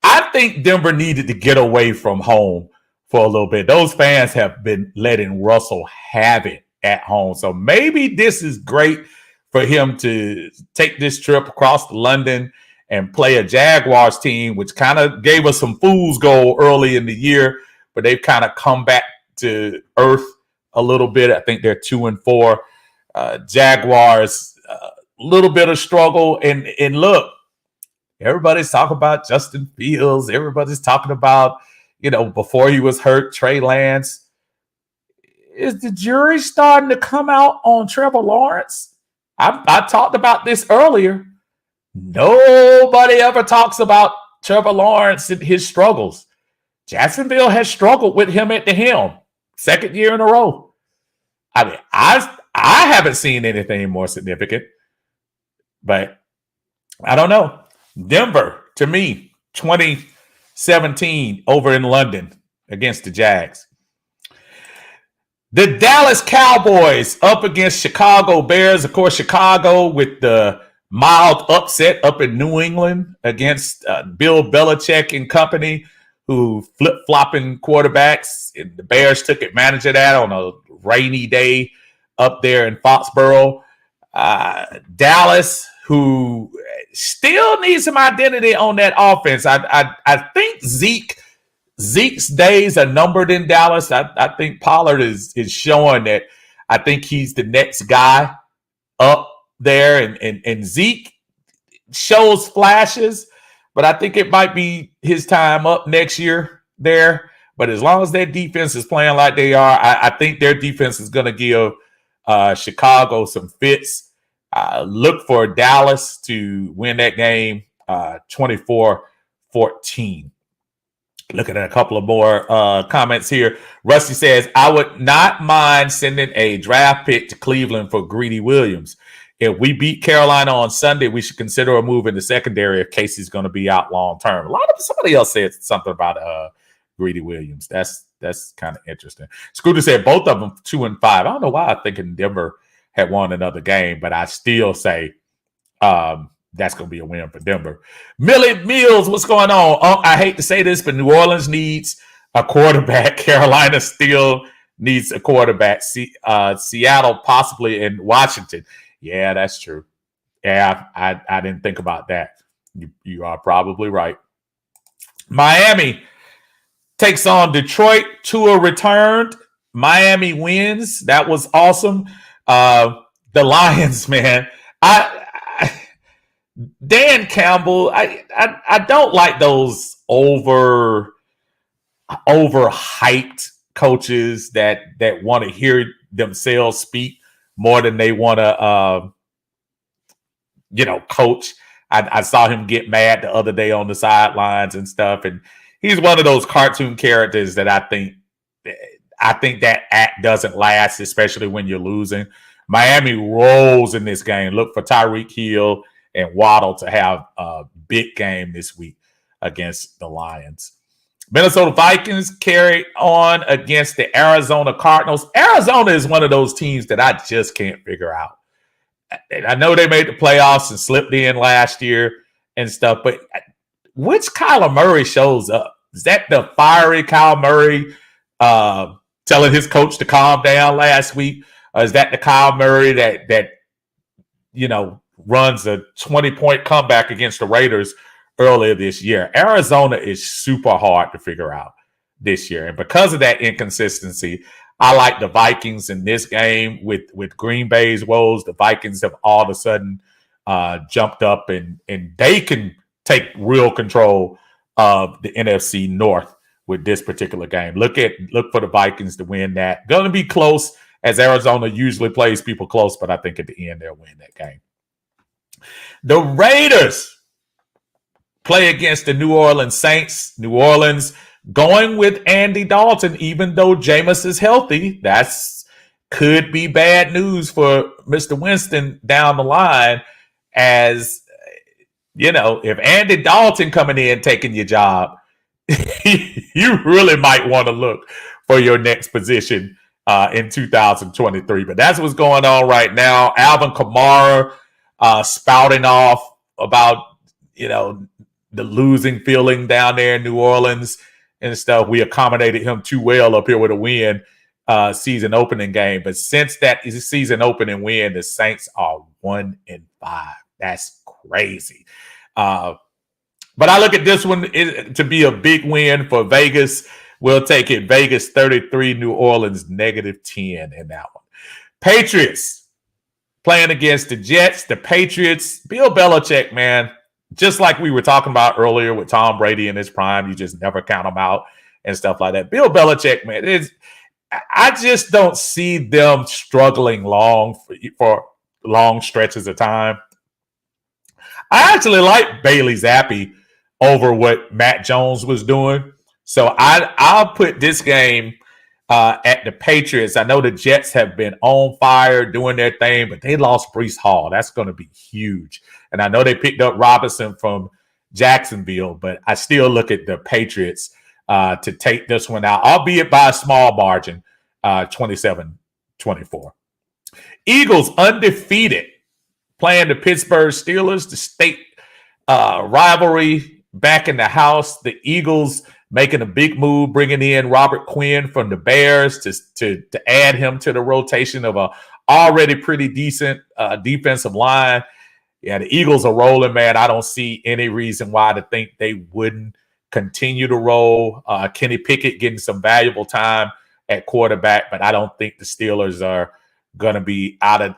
I think Denver needed to get away from home for a little bit. Those fans have been letting Russell have it at home. So maybe this is great for him to take this trip across to London and play a Jaguars team, which kind of gave us some fool's gold early in the year, but they've kind of come back to earth a little bit. I think they're 2-4. Jaguars, a little bit of struggle. And look, everybody's talking about Justin Fields. Everybody's talking about, before he was hurt, Trey Lance. Is the jury starting to come out on Trevor Lawrence? I talked about this earlier. Nobody ever talks about Trevor Lawrence and his struggles. Jacksonville has struggled with him at the helm, second year in a row. I mean, I haven't seen anything more significant, but I don't know. Denver, to me, 2017 over in London against the Jags. The Dallas Cowboys up against Chicago Bears. Of course, Chicago with the mild upset up in New England against Bill Belichick and company, who flip-flopping quarterbacks. And the Bears took advantage of that on a rainy day up there in Foxborough. Dallas, who still needs some identity on that offense. I think Zeke's days are numbered in Dallas. I think Pollard is showing that. I think he's the next guy up there, and Zeke shows flashes, but I think it might be his time up next year there. But as long as their defense is playing like they are, I think their defense is going to give Chicago some fits. Look for Dallas to win that game 24-14. Looking at a couple of more comments here. Rusty says, I would not mind sending a draft pick to Cleveland for Greedy Williams. If we beat Carolina on Sunday, we should consider a move in the secondary if Casey's going to be out long term. Somebody else said something about Greedy Williams. That's kind of interesting. Scooter said both of them 2-5. I don't know why I'm thinking Denver had won another game, but I still say that's going to be a win for Denver. Millie Mills, what's going on? I hate to say this, but New Orleans needs a quarterback. Carolina still needs a quarterback. Seattle possibly, and Washington. Yeah, that's true. Yeah, I didn't think about that. You are probably right. Miami takes on Detroit. Tua returned. Miami wins. That was awesome. The Lions, man. Dan Campbell, I don't like those overhyped coaches that want to hear themselves speak more than they want to coach. I saw him get mad the other day on the sidelines and stuff, and he's one of those cartoon characters that I think that act doesn't last, especially when you're losing. Miami rolls in this game. Look for Tyreek Hill and Waddle to have a big game this week against the Lions. Minnesota Vikings carry on against the Arizona Cardinals. Arizona is one of those teams that I just can't figure out. I know they made the playoffs and slipped in last year and stuff, but which Kyler Murray shows up? Is that the fiery Kyler Murray telling his coach to calm down last week? Or is that the Kyler Murray that runs a 20-point comeback against the Raiders earlier this year? Arizona is super hard to figure out this year. And because of that inconsistency, I like the Vikings in this game with Green Bay's woes. The Vikings have all of a sudden jumped up, and they can take real control of the NFC North with this particular game. Look for the Vikings to win that. Going to be close, as Arizona usually plays people close, but I think at the end they'll win that game. The Raiders play against the New Orleans Saints. New Orleans going with Andy Dalton, even though Jameis is healthy. That's could be bad news for Mr. Winston down the line, as you know, if Andy Dalton coming in taking your job, you really might want to look for your next position in 2023. But that's what's going on right now. Alvin Kamara spouting off about, you know, the losing feeling down there in New Orleans and stuff. We accommodated him too well up here with a win season opening game. But since that season opening win, the Saints are 1-5. That's crazy. But I look at this one to be a big win for Vegas. We'll take it. Vegas 33, New Orleans -10 in that one. Patriots playing against the Jets. The Patriots, Bill Belichick, man, just like we were talking about earlier with Tom Brady in his prime, you just never count him out and stuff like that. Bill Belichick, man, I just don't see them struggling for long stretches of time. I actually like Bailey Zappi over what Matt Jones was doing. So I'll put this game at the Patriots. I know the Jets have been on fire doing their thing, but they lost Breece Hall. That's going to be huge. And I know they picked up Robinson from Jacksonville, but I still look at the Patriots to take this one out, albeit by a small margin, 27-24. Eagles undefeated, playing the Pittsburgh Steelers, the state rivalry back in the house. The Eagles making a big move, bringing in Robert Quinn from the Bears to add him to the rotation of a already pretty decent defensive line. Yeah, the Eagles are rolling, man. I don't see any reason why to think they wouldn't continue to roll. Kenny Pickett getting some valuable time at quarterback, but I don't think the Steelers are going to be out of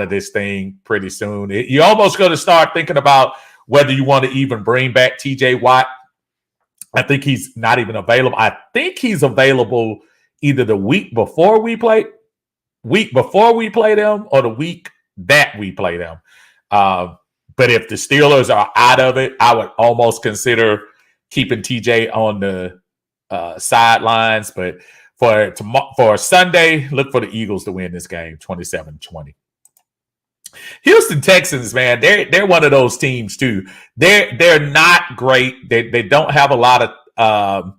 this thing pretty soon. You're almost going to start thinking about whether you want to even bring back TJ Watt. I think he's not even available. I think he's available either the week before we play them or the week that we play them. But if the Steelers are out of it, I would almost consider keeping TJ on the sidelines. But for Sunday, look for the Eagles to win this game, 27-20. Houston Texans, man, they're one of those teams too. They're not great. They don't have a lot of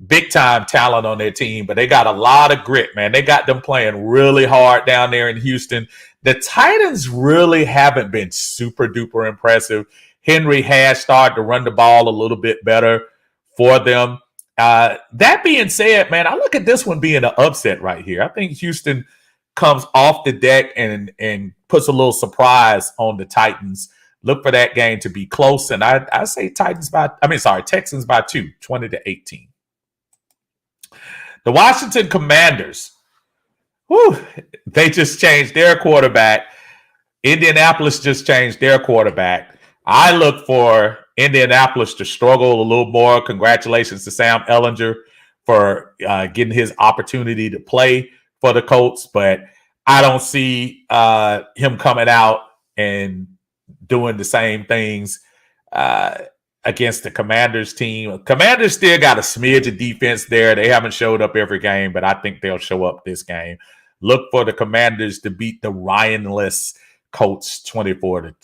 big time talent on their team, but they got a lot of grit, man. They got them playing really hard down there in Houston. The Titans really haven't been super duper impressive. Henry has started to run the ball a little bit better for them. That being said, man, I look at this one being an upset right here. I think Houston comes off the deck and puts a little surprise on the Titans. Look for that game to be close, and I say Texans by 2, 20-18. The Washington Commanders, they just changed their quarterback. Indianapolis just changed their quarterback. I look for Indianapolis to struggle a little more. Congratulations to Sam Ehlinger for getting his opportunity to play for the Colts, but I don't see him coming out and doing the same things against the Commanders team. Commanders still got a smidge of defense there. They haven't showed up every game, but I think they'll show up this game. Look for the Commanders to beat the Ryan-less Colts 24-21.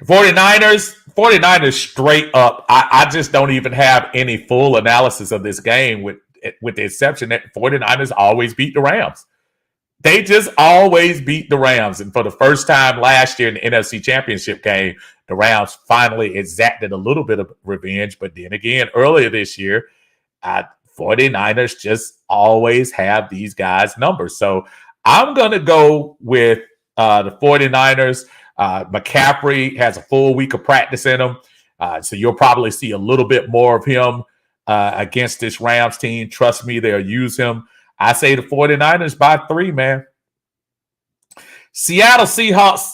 The 49ers straight up. I just don't even have any full analysis of this game with the exception that 49ers always beat the Rams. They just always beat the Rams. And for the first time last year in the NFC Championship game, the Rams finally exacted a little bit of revenge. But then again, earlier this year, 49ers just always have these guys' numbers. So I'm going to go with the 49ers. McCaffrey has a full week of practice in him. So you'll probably see a little bit more of him against this Rams team. Trust me, they'll use him. I say the 49ers by 3, man. Seattle Seahawks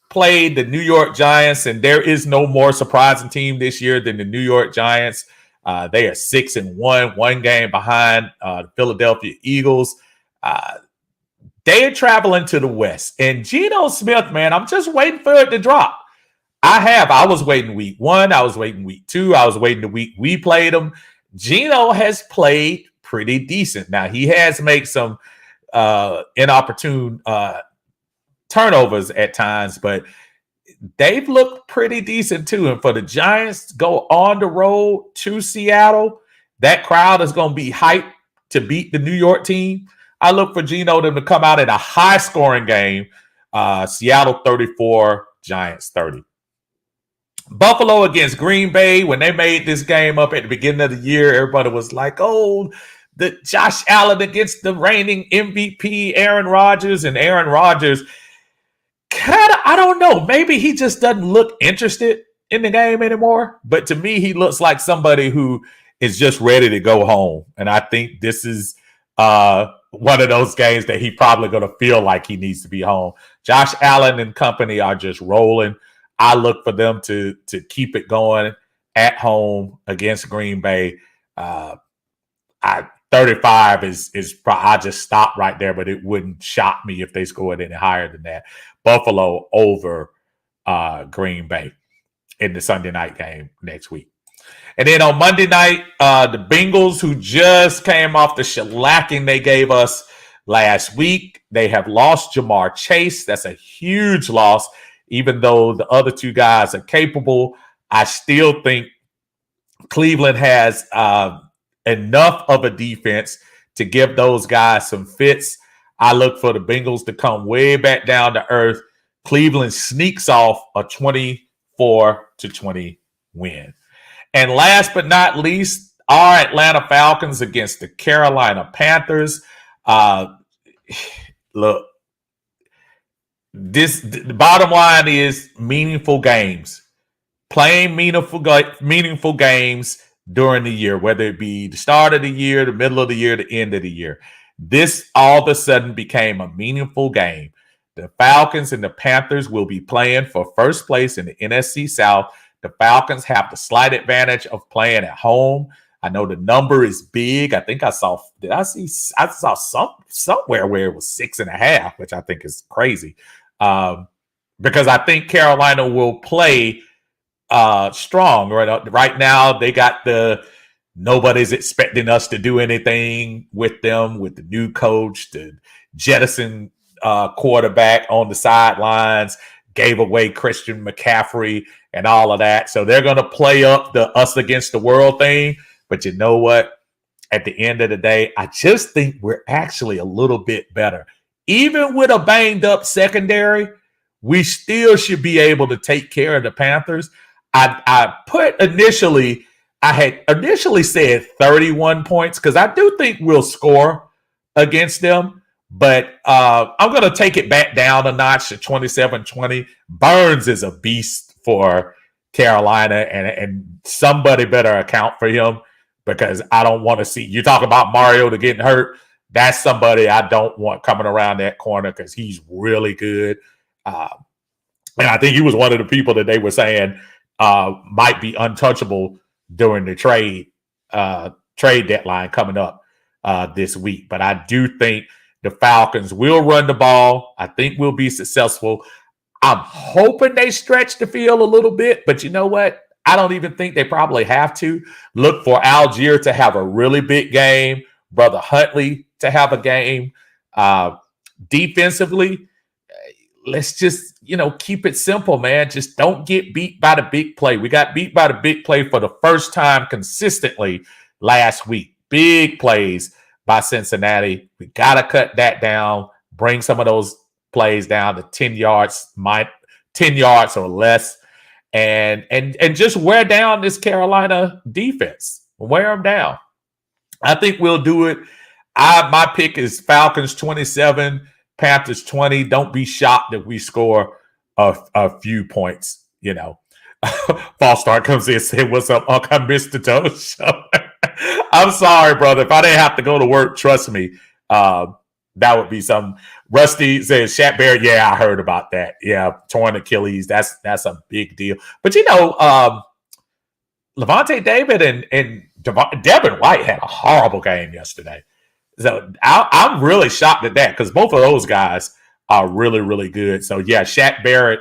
played the New York Giants, and there is no more surprising team this year than the New York Giants. They are 6-1, one game behind the Philadelphia Eagles. They are traveling to the West. And Geno Smith, man, I'm just waiting for it to drop. I was waiting week 1. I was waiting week 2. I was waiting the week we played him. Geno has played pretty decent. Now, he has made some inopportune turnovers at times, but they've looked pretty decent too. And for the Giants to go on the road to Seattle, that crowd is going to be hyped to beat the New York team. I look for Geno to come out in a high-scoring game. Seattle 34, Giants 30. Buffalo against Green Bay. When they made this game up at the beginning of the year, everybody was like, oh, the Josh Allen against the reigning MVP Aaron Rodgers. And Aaron Rodgers, kind of, I don't know, maybe he just doesn't look interested in the game anymore. But to me, he looks like somebody who is just ready to go home. And I think this is one of those games that he probably going to feel like he needs to be home. Josh Allen and company are just rolling. I look for them to keep it going at home against Green Bay. 35 is probably, I just stop right there, but it wouldn't shock me if they scored any higher than that. Buffalo over Green Bay in the Sunday night game next week. And then on Monday night, the Bengals, who just came off the shellacking they gave us last week, they have lost Jamar Chase. That's a huge loss. Even though the other two guys are capable, I still think Cleveland has enough of a defense to give those guys some fits. I look for the Bengals to come way back down to earth. Cleveland sneaks off a 24-20 win. And last but not least, our Atlanta Falcons against the Carolina Panthers. Look, the bottom line is meaningful games. Playing meaningful games during the year, whether it be the start of the year, the middle of the year, the end of the year. This all of a sudden became a meaningful game. The Falcons and the Panthers will be playing for first place in the NFC South. The Falcons have the slight advantage of playing at home. I know the number is big. I think I saw somewhere where it was 6.5, which I think is crazy. Because I think Carolina will play strong. Right now, they got nobody's expecting us to do anything with them, with the new coach, the jettison quarterback on the sidelines, gave away Christian McCaffrey and all of that. So they're going to play up the us against the world thing. But you know what? At the end of the day, I just think we're actually a little bit better. Even with a banged up secondary, we still should be able to take care of the Panthers. I had initially said 31 points because I do think we'll score against them. But I'm going to take it back down a notch to 27-20. Burns is a beast for Carolina, and somebody better account for him because I don't want to see – you talk about Mariota getting hurt. That's somebody I don't want coming around that corner because he's really good. And I think he was one of the people that they were saying might be untouchable during the trade deadline coming up this week. But I do think the Falcons will run the ball. I think we'll be successful. I'm hoping they stretch the field a little bit, but you know what? I don't even think they probably have to. Look for Algier to have a really big game, Brother Huntley to have a game. Defensively, let's just, keep it simple, man. Just don't get beat by the big play. We got beat by the big play for the first time consistently last week. Big plays by Cincinnati. We got to cut that down, bring some of those plays down to 10 yards or less, and just wear down this Carolina defense. Wear them down. I think we'll do it. My pick is Falcons 27, Panthers 20. Don't be shocked if we score a few points. False start comes in and says, "What's up, Unc? I missed the Toast Show." I'm sorry, brother. If I didn't have to go to work, trust me, that would be something. Rusty says Shaq Barrett. Yeah, I heard about that. Yeah, torn Achilles. That's a big deal. But Levante David and Devin White had a horrible game yesterday. So I'm really shocked at that because both of those guys are really, really good. So yeah, Shaq Barrett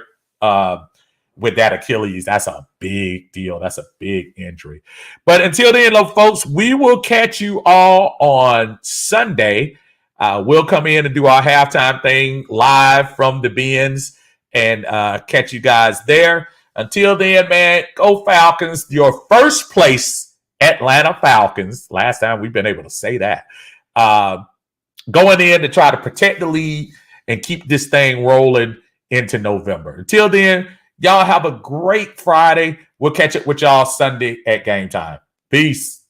with that Achilles, that's a big deal. That's a big injury. But until then, folks, we will catch you all on Sunday. We'll come in and do our halftime thing live from the bins and catch you guys there. Until then, man, go Falcons. Your first place Atlanta Falcons. Last time we've been able to say that. Going in to try to protect the lead and keep this thing rolling into November. Until then, y'all have a great Friday. We'll catch up with y'all Sunday at game time. Peace.